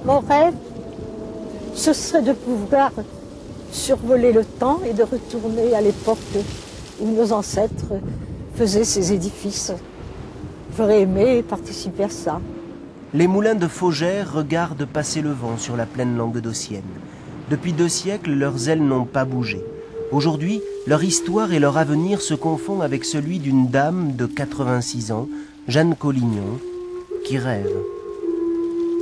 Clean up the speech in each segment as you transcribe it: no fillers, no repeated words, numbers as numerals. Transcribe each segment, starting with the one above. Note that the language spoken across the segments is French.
Mon rêve, ce serait de pouvoir survoler le temps et de retourner à l'époque où nos ancêtres faisaient ces édifices. J'aurais aimé participer à ça. Les moulins de Faugères regardent passer le vent sur la plaine languedocienne. Depuis 2 siècles, leurs ailes n'ont pas bougé. Aujourd'hui, leur histoire et leur avenir se confondent avec celui d'une dame de 86 ans, Jeanne Collignon, qui rêve.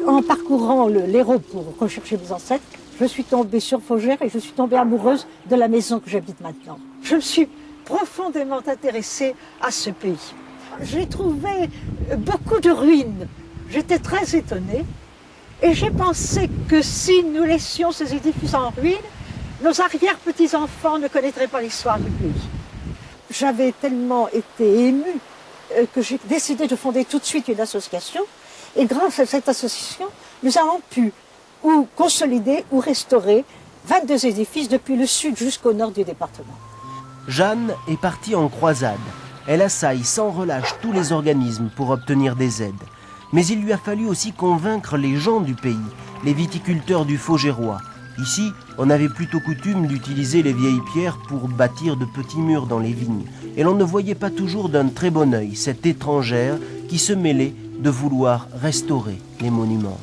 En parcourant l'Hérault pour rechercher mes ancêtres, je suis tombée sur Faugères et je suis tombée amoureuse de la maison que j'habite maintenant. Je me suis profondément intéressée à ce pays. J'ai trouvé beaucoup de ruines. J'étais très étonnée et j'ai pensé que si nous laissions ces édifices en ruine, nos arrière-petits-enfants ne connaîtraient pas l'histoire du pays. J'avais tellement été émue que j'ai décidé de fonder tout de suite une association. Et grâce à cette association, nous avons pu ou consolider ou restaurer 22 édifices depuis le sud jusqu'au nord du département. Jeanne est partie en croisade. Elle assaille sans relâche tous les organismes pour obtenir des aides. Mais il lui a fallu aussi convaincre les gens du pays, les viticulteurs du Faugérois. Ici, on avait plutôt coutume d'utiliser les vieilles pierres pour bâtir de petits murs dans les vignes. Et l'on ne voyait pas toujours d'un très bon œil cette étrangère qui se mêlait de vouloir restaurer les monuments.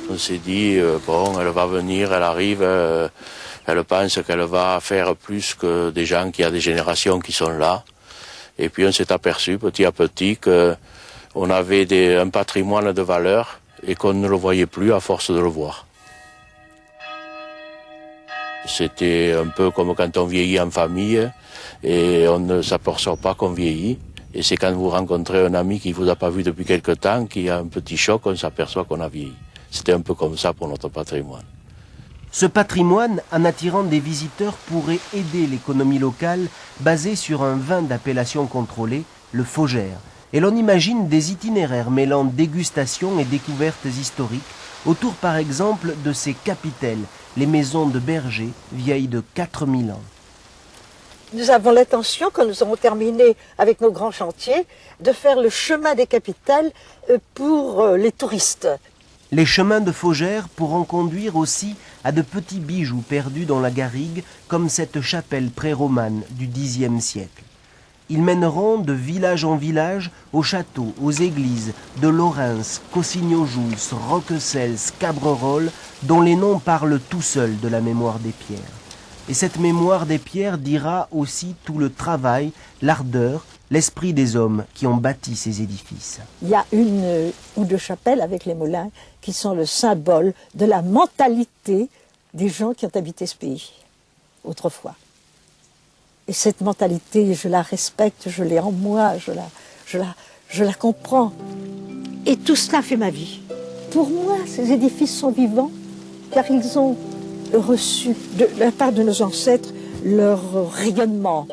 On s'est dit, bon, elle va venir, elle arrive, elle pense qu'elle va faire plus que des gens qui a des générations qui sont là. Et puis on s'est aperçu petit à petit qu'on avait un patrimoine de valeur et qu'on ne le voyait plus à force de le voir. C'était un peu comme quand on vieillit en famille et on ne s'aperçoit pas qu'on vieillit. Et c'est quand vous rencontrez un ami qui ne vous a pas vu depuis quelque temps, qu'il y a un petit choc, on s'aperçoit qu'on a vieilli. C'était un peu comme ça pour notre patrimoine. Ce patrimoine, en attirant des visiteurs, pourrait aider l'économie locale basée sur un vin d'appellation contrôlée, le Faugère. Et l'on imagine des itinéraires mêlant dégustation et découvertes historiques, autour par exemple de ces capitelles, les maisons de bergers vieilles de 4000 ans. Nous avons l'intention, quand nous aurons terminé avec nos grands chantiers, de faire le chemin des capitales pour les touristes. Les chemins de Faugères pourront conduire aussi à de petits bijoux perdus dans la garrigue, comme cette chapelle pré-romane du Xe siècle. Ils mèneront de village en village, aux châteaux, aux églises de Lorens, Cossigno-Jouls, Roquessels, Cabrerols, dont les noms parlent tout seuls de la mémoire des pierres. Et cette mémoire des pierres dira aussi tout le travail, l'ardeur, l'esprit des hommes qui ont bâti ces édifices. Il y a une ou deux chapelles avec les moulins qui sont le symbole de la mentalité des gens qui ont habité ce pays autrefois. Et cette mentalité, je la respecte, je l'ai en moi, je la comprends. Et tout cela fait ma vie. Pour moi, ces édifices sont vivants car ils ont reçu de la part de nos ancêtres leur rayonnement,